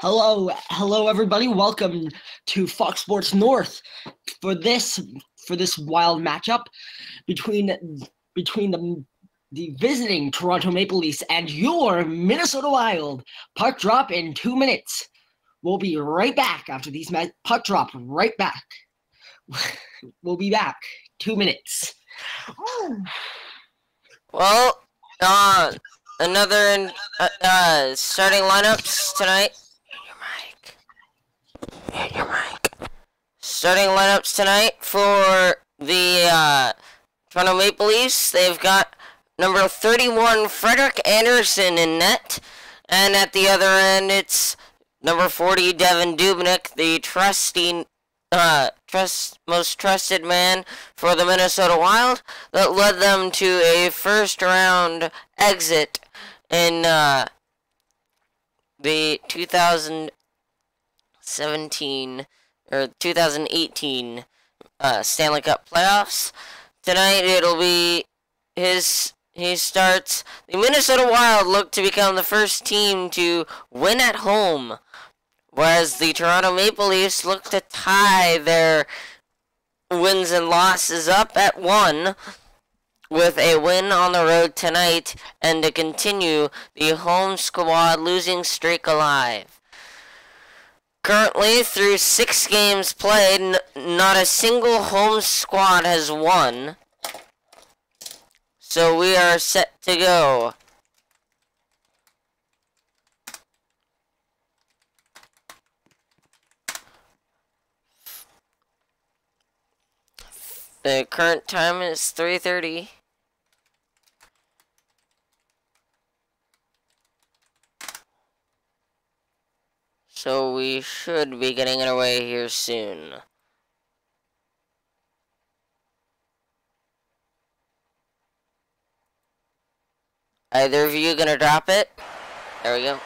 Hello, everybody. Welcome to Fox Sports North for this wild matchup between the visiting Toronto Maple Leafs and your Minnesota Wild. Puck drop in 2 minutes. We'll be right back after these puck drop. Right back. We'll be back. 2 minutes. Well, another starting lineups tonight. Your mic. Starting lineups tonight for the Toronto Maple Leafs. They've got number 31 Frederik Andersen in net, and at the other end it's number 40 Devan Dubnyk, the most trusted man for the Minnesota Wild, that led them to a first round exit in the 2017 or 2018 Stanley Cup playoffs. Tonight it'll be he starts. The Minnesota Wild look to become the first team to win at home, whereas the Toronto Maple Leafs look to tie their wins and losses up at 1 with a win on the road tonight and to continue the home squad losing streak alive. Currently, through 6 games played, not a single home squad has won. So we are set to go. The current time is 3:30. So we should be getting underway here soon. Either of you gonna drop it? There we go.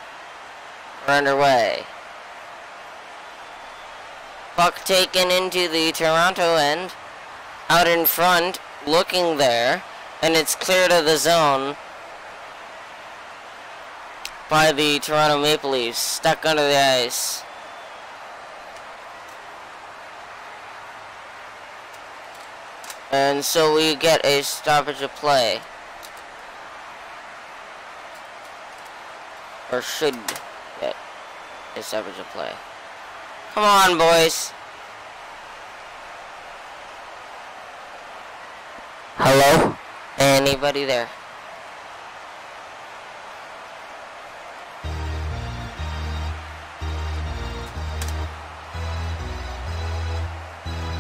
We're underway. Puck taken into the Toronto end. Out in front, looking there, and it's cleared of the zone by the Toronto Maple Leafs, stuck under the ice. And so we get a stoppage of play. Or should get a stoppage of play. Come on, boys. Hello? Anybody there?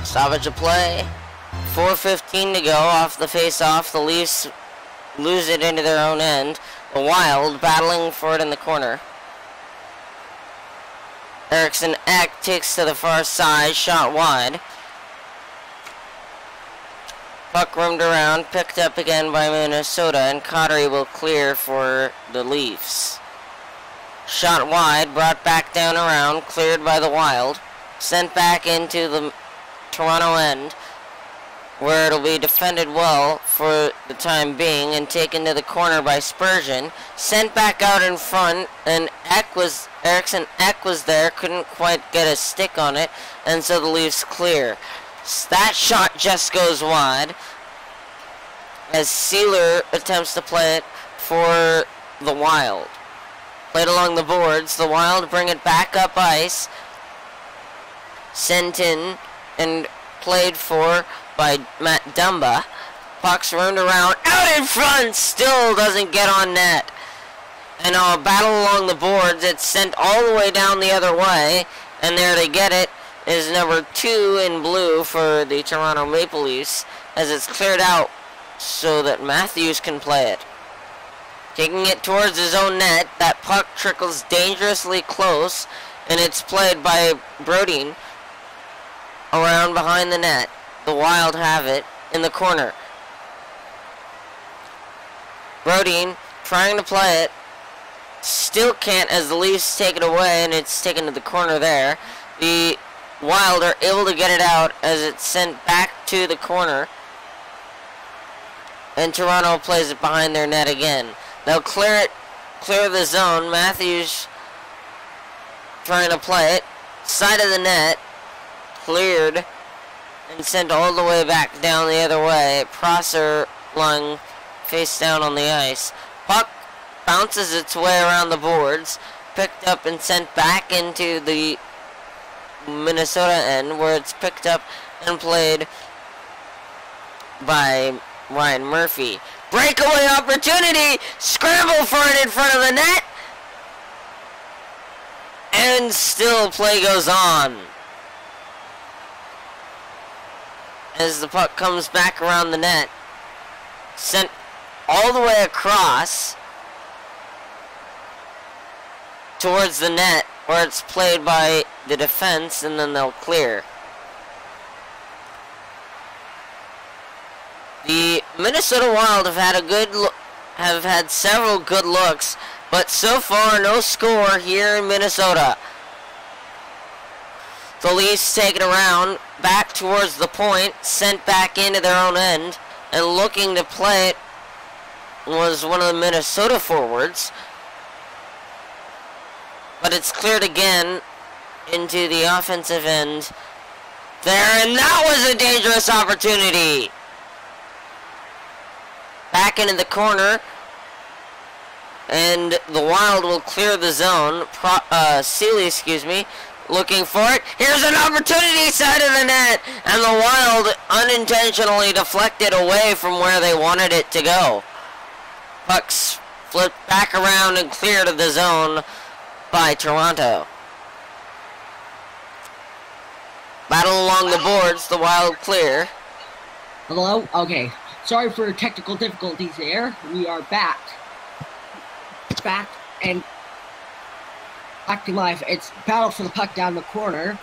Stoppage of play. 4:15 to go off the face-off. The Leafs lose it into their own end. The Wild battling for it in the corner. Eriksson Ek takes to the far side, shot wide. Puck roamed around, picked up again by Minnesota, and Cottery will clear for the Leafs. Shot wide, brought back down around, cleared by the Wild. Sent back into the Toronto end, where it'll be defended well for the time being and taken to the corner by Spurgeon. Sent back out in front, and Eriksson Ek was there, couldn't quite get a stick on it, and so the Leafs clear. That shot just goes wide as Sealer attempts to play it for the Wild. Played along the boards. The Wild bring it back up ice. Sent in and played for by Matt Dumba. Puck's roamed around. Out in front! Still doesn't get on net. And a battle along the boards. It's sent all the way down the other way. And there to get it is number 2 in blue for the Toronto Maple Leafs, as it's cleared out so that Matthews can play it. Taking it towards his own net, that puck trickles dangerously close, and it's played by Brodin around behind the net. The Wild have it in the corner. Brodin trying to play it, still can't as the Leafs take it away, and it's taken to the corner there. The Wild are able to get it out as it's sent back to the corner, and Toronto plays it behind their net again. They'll clear the zone. Matthews trying to play it. Side of the net. Cleared. And sent all the way back down the other way. Prosser lying face down on the ice. Puck bounces its way around the boards. Picked up and sent back into the Minnesota end, where it's picked up and played by Ryan Murphy. Breakaway opportunity! Scramble for it in front of the net! And still play goes on. As the puck comes back around the net. Sent all the way across towards the net, where it's played by the defense, and then they'll clear. The Minnesota Wild have had several good looks, but so far no score here in Minnesota. The Leafs take it around, back towards the point, sent back into their own end, and looking to play it was one of the Minnesota forwards. But it's cleared again into the offensive end there, and that was a dangerous opportunity. Back into the corner, and the Wild will clear the zone. Sealy, looking for it. Here's an opportunity, side of the net, and the Wild unintentionally deflected away from where they wanted it to go. Pucks flipped back around and cleared of the zone by Toronto. Battle along the boards, the Wild clear. Hello? Okay. Sorry for technical difficulties there. We are back. Back and acting live. It's battle for the puck down the corner.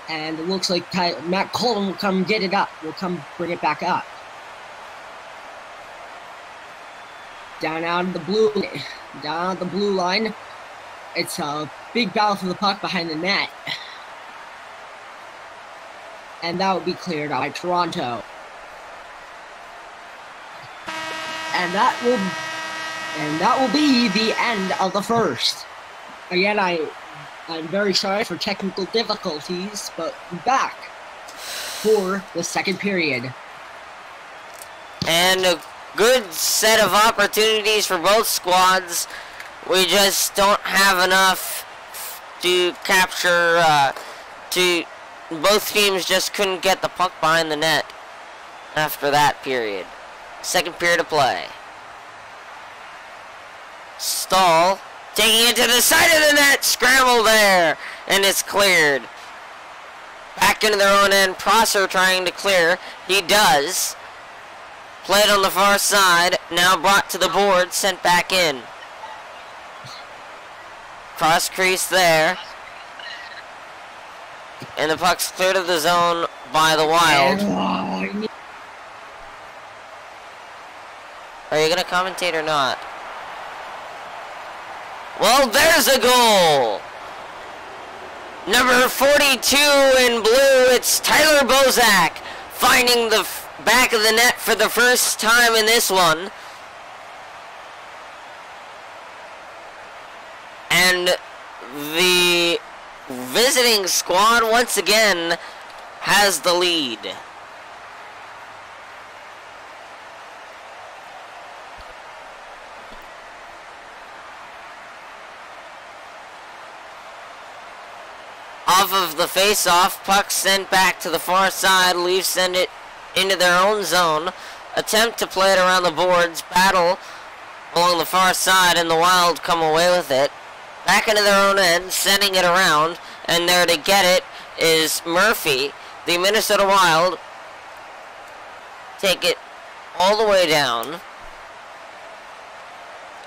And it looks like Matt Colton will come get it up. Will come bring it back up. Down out the blue line. It's a big battle for the puck behind the net. And that will be cleared out by Toronto. And that will be the end of the first. Again, I'm very sorry for technical difficulties, but we're back for the second period. And a good set of opportunities for both squads. We just don't have enough to capture. Both teams just couldn't get the puck behind the net after that period. Second period of play. Stahl taking it to the side of the net. Scramble there. And it's cleared. Back into their own end. Prosser trying to clear. He does. Played on the far side. Now brought to the board. Sent back in. Cross crease there. And the puck's cleared of the zone by the Wild. Are you going to commentate or not? Well, there's a goal! Number 42 in blue, it's Tyler Bozak finding the back of the net for the first time in this one. And the visiting squad once again has the lead. Off of the face-off, puck sent back to the far side. Leafs send it into their own zone. Attempt to play it around the boards. Battle along the far side, and the Wild come away with it. Back into their own end, sending it around, and there to get it is Murphy. The Minnesota Wild take it all the way down.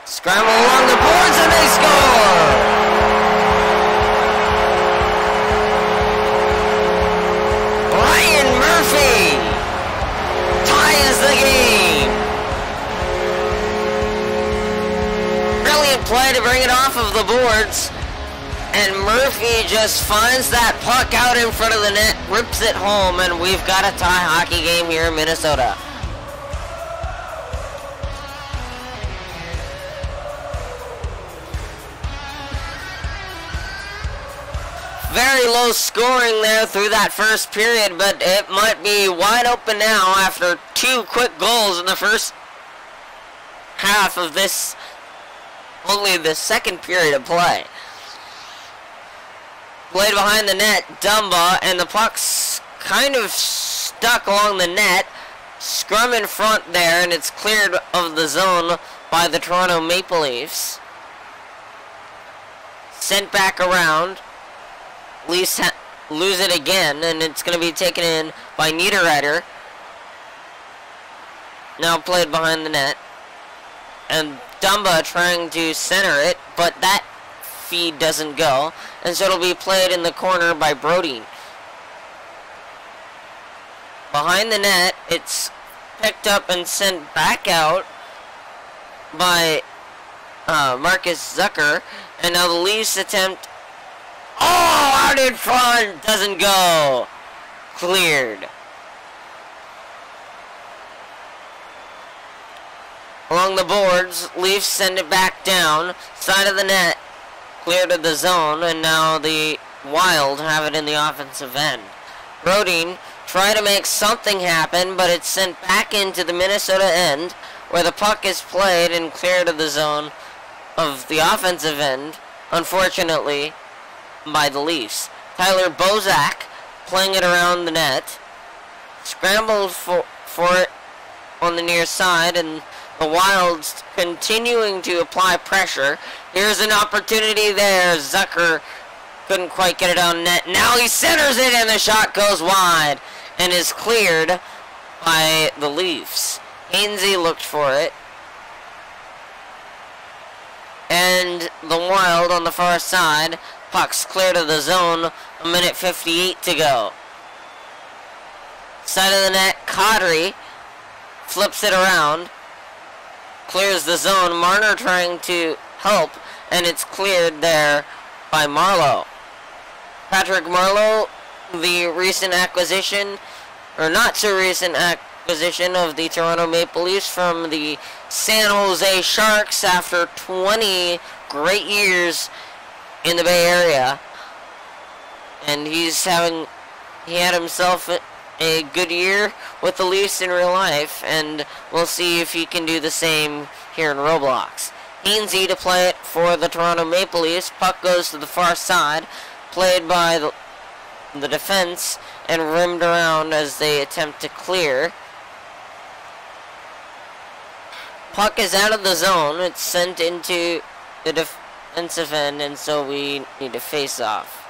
Scramble along the boards, and they score! Ryan Murphy ties the game. Brilliant play to bring it off of the boards. And Murphy just finds that puck out in front of the net, rips it home, and we've got a tie hockey game here in Minnesota. Very low scoring there through that first period, but it might be wide open now after 2 quick goals in the first half of this, only the second period of play. Played behind the net, Dumba, and the puck's kind of stuck along the net. Scrum in front there, and it's cleared of the zone by the Toronto Maple Leafs. Sent back around. Leafs lose it again, and it's going to be taken in by Niederreiter. Now played behind the net. And Dumba trying to center it, but that feed doesn't go. And so it'll be played in the corner by Brodin. Behind the net, it's picked up and sent back out by Marcus Zucker. And now the Leafs attempt... Oh, out in front! Doesn't go. Cleared. Along the boards, Leafs send it back down. Side of the net. Clear to the zone. And now the Wild have it in the offensive end. Brodin try to make something happen, but it's sent back into the Minnesota end, where the puck is played and cleared to the zone of the offensive end, unfortunately, by the Leafs. Tyler Bozak playing it around the net, scrambled for it on the near side, and the Wilds continuing to apply pressure. Here's an opportunity there. Zucker couldn't quite get it on net. Now he centers it, and the shot goes wide and is cleared by the Leafs. Hainsey looked for it. And the Wild on the far side. Puck's clear to the zone. 1:58 to go. Side of the net, Kadri flips it around. Clears the zone. Marner trying to help, and it's cleared there by Marleau. Patrick Marleau, the recent acquisition, or not so recent acquisition of the Toronto Maple Leafs from the San Jose Sharks after 20 great years in the Bay Area. And he had himself a good year with the Leafs in real life, and we'll see if he can do the same here in Roblox. Hainsey to play it for the Toronto Maple Leafs. Puck goes to the far side, played by the defense, and rimmed around as they attempt to clear. Puck is out of the zone. It's sent into the defensive end, and so we need to face off.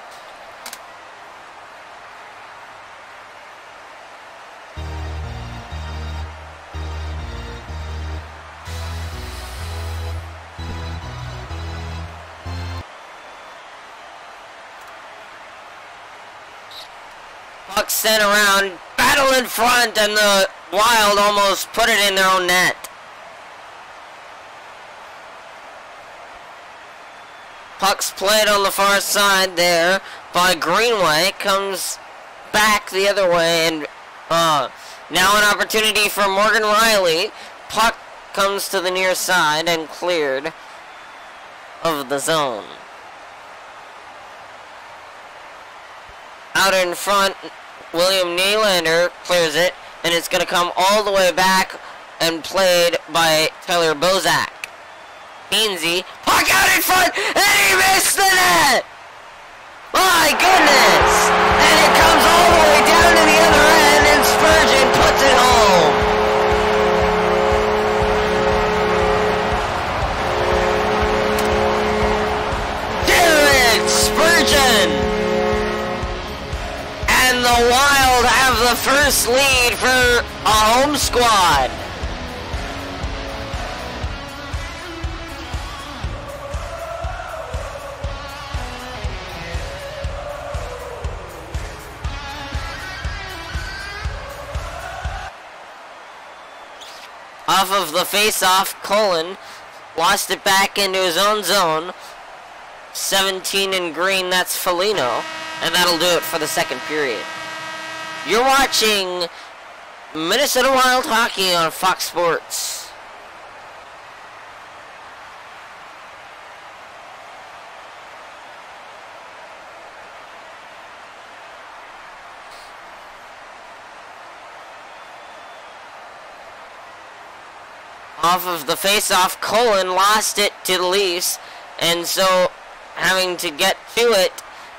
Puck sent around, battle in front, and the Wild almost put it in their own net. Puck's played on the far side there by Greenway. Comes back the other way, and now an opportunity for Morgan Riley. Puck comes to the near side and cleared of the zone. Out in front, William Nylander clears it, and it's going to come all the way back and played by Tyler Bozak. Hainsey, puck out in front, and he missed the net! My goodness! And it comes all the way down to the other end, and Spurgeon puts it home. Derek Spurgeon! And the Wild have the first lead for a home squad. Off of the face-off, Cullen lost it back into his own zone. 17 in green, that's Foligno. And that'll do it for the second period. You're watching Minnesota Wild hockey on Fox Sports. Off of the face-off, Cullen lost it to the Leafs, and so having to get to it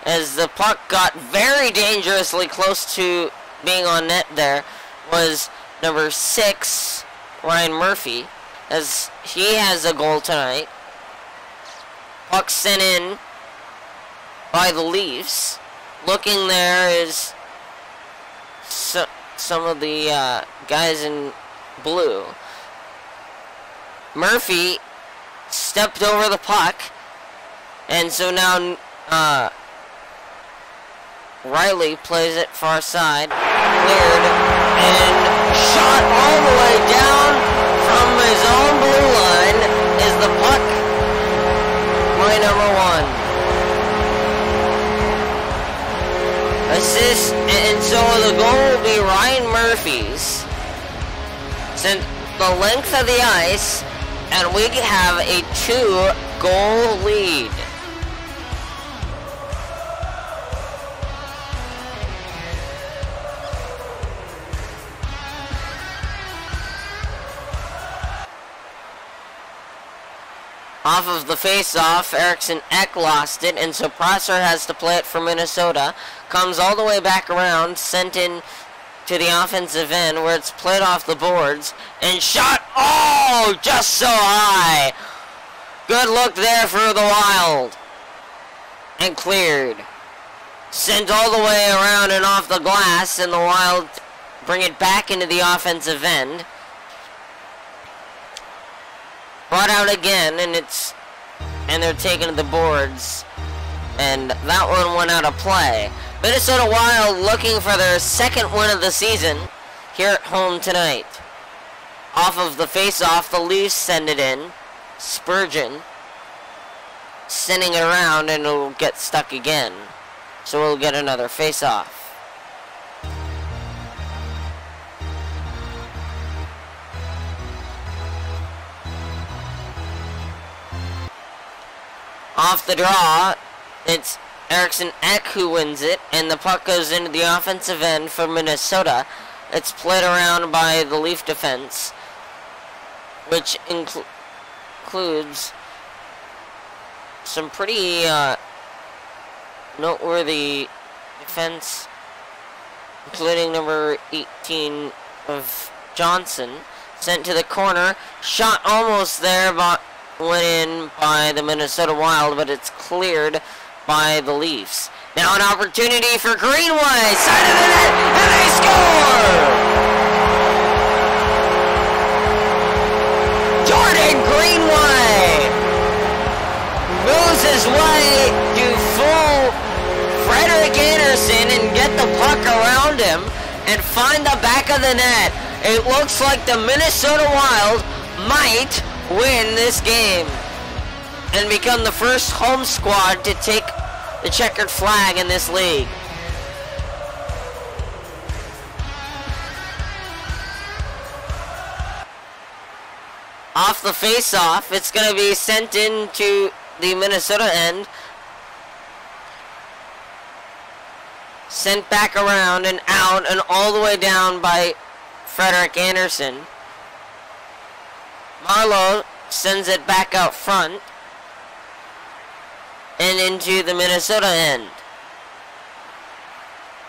as the puck got very dangerously close to being on net there was number 6, Ryan Murphy, as he has a goal tonight. Puck sent in by the Leafs. Looking there is some of the guys in blue. Murphy stepped over the puck, and so now Riley plays it far side, cleared, and shot all the way down from his own blue line is the puck by number 1. Assist, and so the goal will be Ryan Murphy's. Sent the length of the ice, and we have a 2-goal lead. Off of the face-off, Eriksson Ek lost it, and so Prosser has to play it for Minnesota. Comes all the way back around, sent in to the offensive end, where it's played off the boards, and shot, oh, just so high. Good look there for the Wild. And cleared. Sent all the way around and off the glass, and the Wild bring it back into the offensive end. Brought out again, and they're taking to the boards, and that one went out of play. Minnesota Wild looking for their second win of the season here at home tonight. Off of the face-off, the Leafs send it in. Spurgeon sending it around, and it'll get stuck again, so we'll get another face-off. Off the draw, it's Eriksson Ek who wins it, and the puck goes into the offensive end for Minnesota. It's played around by the Leaf defense, which includes some pretty noteworthy defense, including number 18 of Johnson. Sent to the corner, shot almost there, but went in by the Minnesota Wild, but it's cleared by the Leafs. Now an opportunity for Greenway, side of the net, and they score! Jordan Greenway moves his way to full Frederik Andersen and get the puck around him and find the back of the net. It looks like the Minnesota Wild might win this game and become the first home squad to take the checkered flag in this league. Off the face-off, it's going to be sent into the Minnesota end. Sent back around and out and all the way down by Frederik Andersen. Marlowe sends it back out front and into the Minnesota end.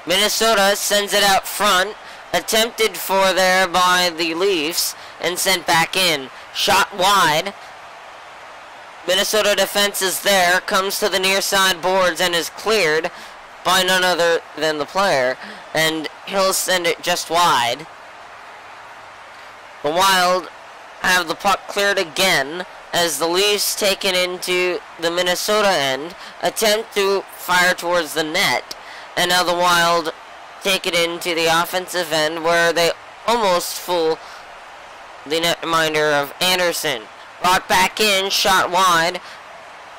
Minnesota sends it out front, attempted for there by the Leafs, and sent back in. Shot wide. Minnesota defense is there, comes to the near side boards and is cleared by none other than the player, and he'll send it just wide. The Wild have the puck cleared again as the Leafs take it into the Minnesota end, attempt to fire towards the net, and now the Wild take it into the offensive end where they almost fool the netminder of Andersen. Brought back in, shot wide,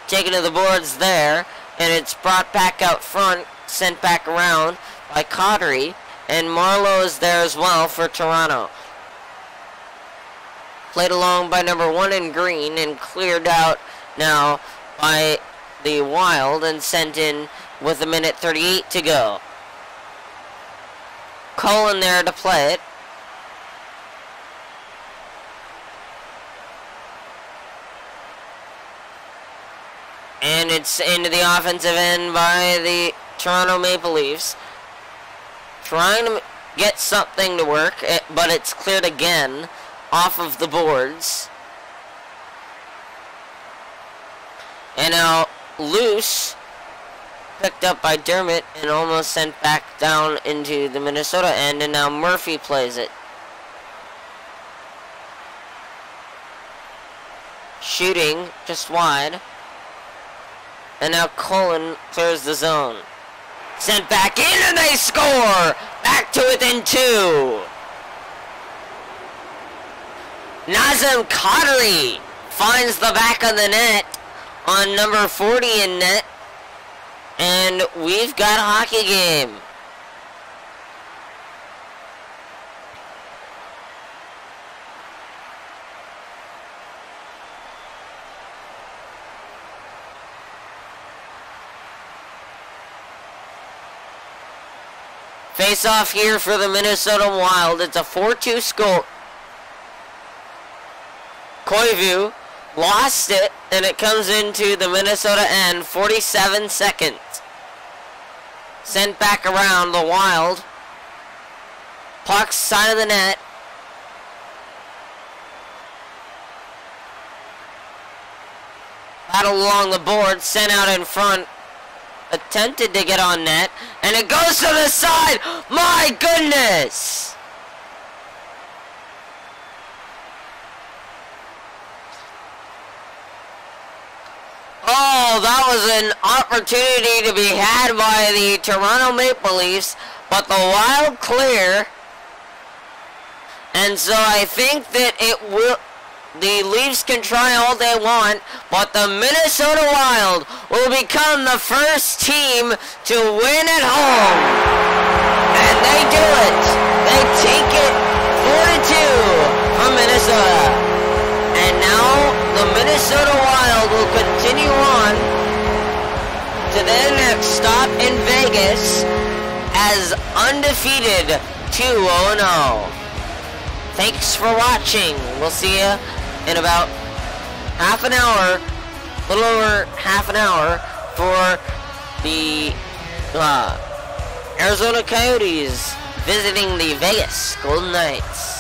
taken to the boards there, and it's brought back out front, sent back around by Cottery, and Marlowe is there as well for Toronto. Played along by number 1 in green and cleared out now by the Wild and sent in with 1:38 to go. Cullen there to play it. And it's into the offensive end by the Toronto Maple Leafs. Trying to get something to work, but it's cleared again off of the boards. And now loose, picked up by Dermott and almost sent back down into the Minnesota end, and now Murphy plays it. Shooting just wide. And now Cullen clears the zone. Sent back in and they score! Back to within 2. Nazem Kadri finds the back of the net on number 40 in net. And we've got a hockey game. Face off here for the Minnesota Wild. It's a 4-2 score. Koivu lost it, and it comes into the Minnesota end. 47 seconds. Sent back around the Wild. Puck side of the net. Battle along the board. Sent out in front. Attempted to get on net, and it goes to the side. My goodness! Oh, that was an opportunity to be had by the Toronto Maple Leafs, but the Wild clear. And so I think that the Leafs can try all they want, but the Minnesota Wild will become the first team to win at home. And they do it. They take it 4-2 from Minnesota. And now the Minnesota Wild will continue on to their next stop in Vegas as undefeated 2-0. Thanks for watching. We'll see you in about half an hour, a little over half an hour, for the Arizona Coyotes visiting the Vegas Golden Knights.